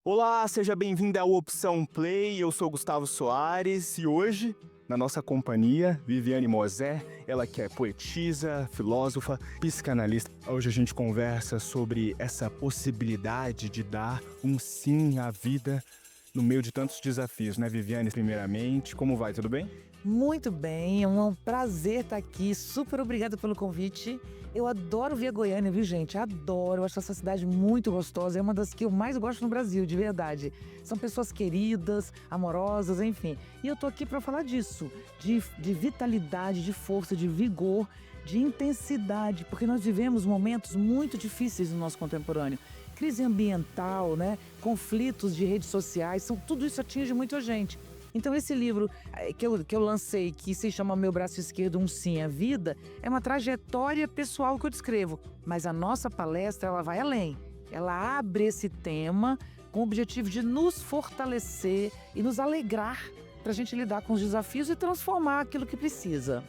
Olá, seja bem-vindo ao Opção Play. Eu sou Gustavo Soares e hoje, na nossa companhia, Viviane Mosé, ela que é poetisa, filósofa, psicanalista. Hoje a gente conversa sobre essa possibilidade de dar um sim à vida no meio de tantos desafios, né, Viviane? Primeiramente, como vai? Tudo bem? Muito bem, é um prazer estar aqui. Super obrigada pelo convite. Eu adoro vir a Goiânia, viu, gente? Adoro, eu acho essa cidade muito gostosa. É uma das que eu mais gosto no Brasil, de verdade. São pessoas queridas, amorosas, enfim. E eu tô aqui para falar disso, de vitalidade, de força, de vigor, de intensidade, porque nós vivemos momentos muito difíceis no nosso contemporâneo. Crise ambiental, né? Conflitos de redes sociais, tudo isso atinge muita gente. Então esse livro que eu lancei, que se chama Meu Braço Esquerdo, Um Sim à Vida, é uma trajetória pessoal que eu descrevo. Mas a nossa palestra, ela vai além. Ela abre esse tema com o objetivo de nos fortalecer e nos alegrar para a gente lidar com os desafios e transformar aquilo que precisa.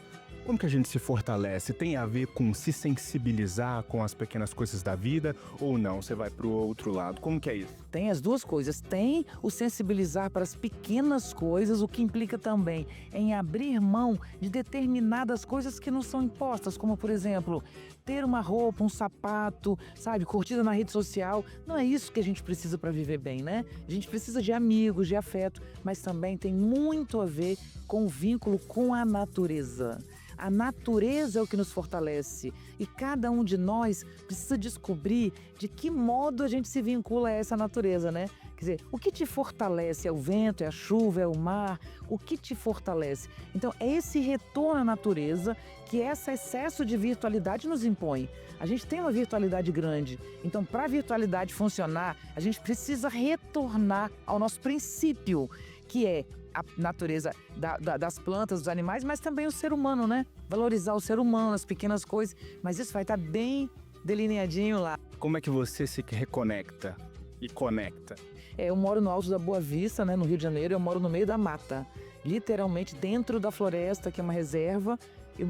Como que a gente se fortalece? Tem a ver com se sensibilizar com as pequenas coisas da vida ou não? Você vai pro outro lado. Como que é isso? Tem as duas coisas. Tem o sensibilizar para as pequenas coisas, o que implica também em abrir mão de determinadas coisas que não são impostas, como, por exemplo, ter uma roupa, um sapato, sabe, curtida na rede social. Não é isso que a gente precisa para viver bem, né? A gente precisa de amigos, de afeto, mas também tem muito a ver com o vínculo com a natureza. A natureza é o que nos fortalece e cada um de nós precisa descobrir de que modo a gente se vincula a essa natureza, né? Quer dizer, o que te fortalece? É o vento, é a chuva, é o mar? O que te fortalece? Então, é esse retorno à natureza que esse excesso de virtualidade nos impõe. A gente tem uma virtualidade grande, então, para a virtualidade funcionar, a gente precisa retornar ao nosso princípio, que é a natureza das plantas, dos animais, mas também o ser humano, né? Valorizar o ser humano, as pequenas coisas, mas isso vai estar bem delineadinho lá. Como é que você se reconecta e conecta? Eu moro no Alto da Boa Vista, né, no Rio de Janeiro. Eu moro no meio da mata, literalmente dentro da floresta, que é uma reserva.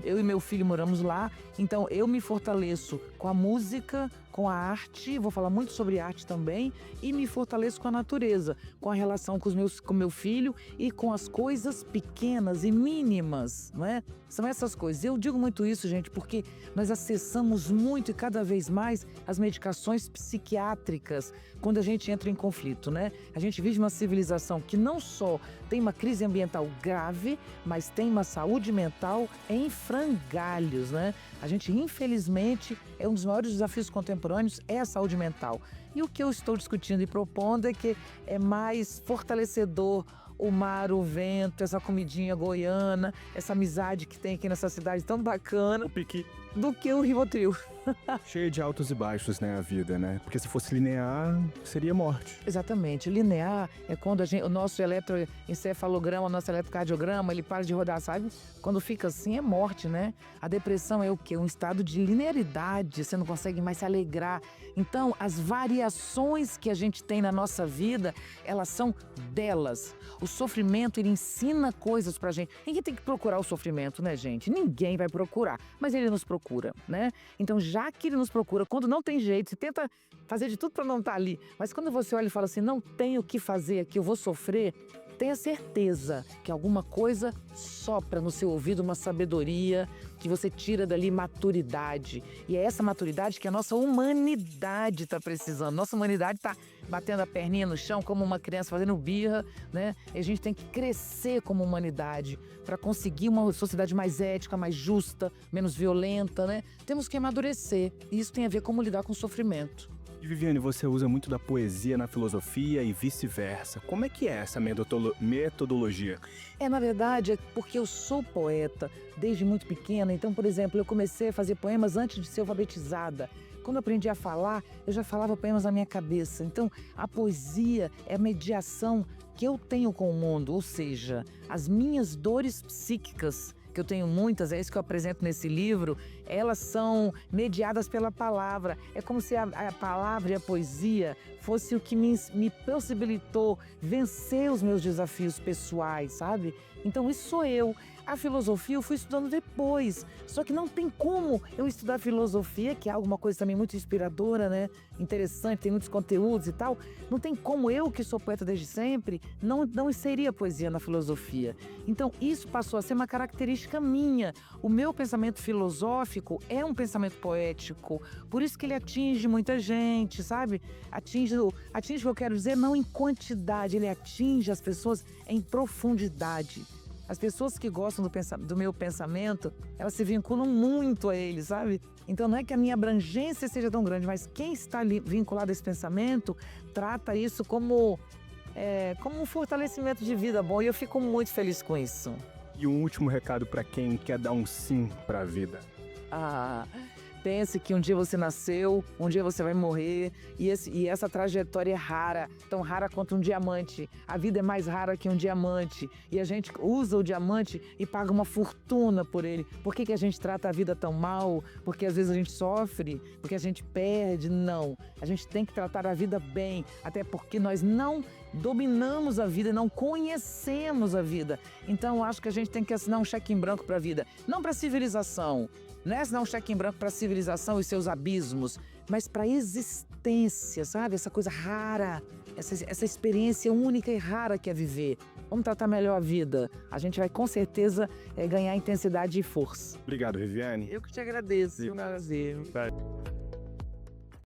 Eu e meu filho moramos lá, então eu me fortaleço com a música, com a arte, vou falar muito sobre arte também, e me fortaleço com a natureza, com a relação com meu filho e com as coisas pequenas e mínimas, não é? São essas coisas. Eu digo muito isso, gente, porque nós acessamos muito e cada vez mais as medicações psiquiátricas quando a gente entra em conflito, né? A gente vive uma civilização que não só tem uma crise ambiental grave, mas tem uma saúde mental em frangalhos, né? A gente, infelizmente, é um dos maiores desafios contemporâneos é a saúde mental. E o que eu estou discutindo e propondo é que é mais fortalecedor o mar, o vento, essa comidinha goiana, essa amizade que tem aqui nessa cidade tão bacana, O pique do que o Rivotril. cheio de altos e baixos, né, a vida, né? Porque se fosse linear, seria morte. Exatamente. Linear é quando o nosso eletroencefalograma, o nosso eletrocardiograma, ele para de rodar, sabe? Quando fica assim é morte, né? A depressão é o quê? Um estado de linearidade, você não consegue mais se alegrar. Então, as variações que a gente tem na nossa vida, elas são delas. O sofrimento, ele ensina coisas pra gente. Ninguém tem que procurar o sofrimento, né, gente? Ninguém vai procurar, mas ele nos procura, né? Então, já que ele nos procura, quando não tem jeito, você tenta fazer de tudo para não estar ali, mas quando você olha e fala assim, não tenho o que fazer aqui, eu vou sofrer, tenha certeza que alguma coisa sopra no seu ouvido, uma sabedoria, que você tira dali maturidade. E é essa maturidade que a nossa humanidade está precisando. Nossa humanidade está batendo a perninha no chão como uma criança fazendo birra, né? E a gente tem que crescer como humanidade para conseguir uma sociedade mais ética, mais justa, menos violenta, né? Temos que amadurecer. E isso tem a ver com como lidar com o sofrimento. E Viviane, você usa muito da poesia na filosofia e vice-versa. Como é que é essa metodologia? Na verdade, é porque eu sou poeta desde muito pequena. Então, por exemplo, eu comecei a fazer poemas antes de ser alfabetizada. Quando eu aprendi a falar, eu já falava poemas na minha cabeça. Então, a poesia é a mediação que eu tenho com o mundo, ou seja, as minhas dores psíquicas, que eu tenho muitas, é isso que eu apresento nesse livro, elas são mediadas pela palavra. É como se a palavra e a poesia fosse o que me possibilitou vencer os meus desafios pessoais, sabe? Então isso sou eu. A filosofia eu fui estudando depois, só que não tem como eu estudar filosofia, que é alguma coisa também muito inspiradora, né? Interessante, tem muitos conteúdos e tal. Não tem como eu, que sou poeta desde sempre, não inserir a poesia na filosofia. Então isso passou a ser uma característica minha. O meu pensamento filosófico é um pensamento poético, por isso que ele atinge muita gente, sabe? Atinge o que eu quero dizer não em quantidade, ele atinge as pessoas em profundidade. As pessoas que gostam do meu pensamento, elas se vinculam muito a ele, sabe? Então não é que a minha abrangência seja tão grande, mas quem está ali vinculado a esse pensamento trata isso como um fortalecimento de vida bom, e eu fico muito feliz com isso. E um último recado para quem quer dar um sim para a vida. Pense que um dia você nasceu, um dia você vai morrer, e essa trajetória é rara, tão rara quanto um diamante. A vida é mais rara que um diamante, e a gente usa o diamante e paga uma fortuna por ele. Por que a gente trata a vida tão mal? Porque às vezes a gente sofre, porque a gente perde? Não, a gente tem que tratar a vida bem, até porque nós não dominamos a vida, não conhecemos a vida. Então eu acho que a gente tem que assinar um cheque em branco para a vida, não para a civilização. Não é assinar um cheque em branco para a civilização e seus abismos, mas para a existência, sabe? Essa coisa rara, essa experiência única e rara que é viver. Vamos tratar melhor a vida. A gente vai com certeza ganhar intensidade e força. Obrigado, Viviane. Eu que te agradeço, meu prazer.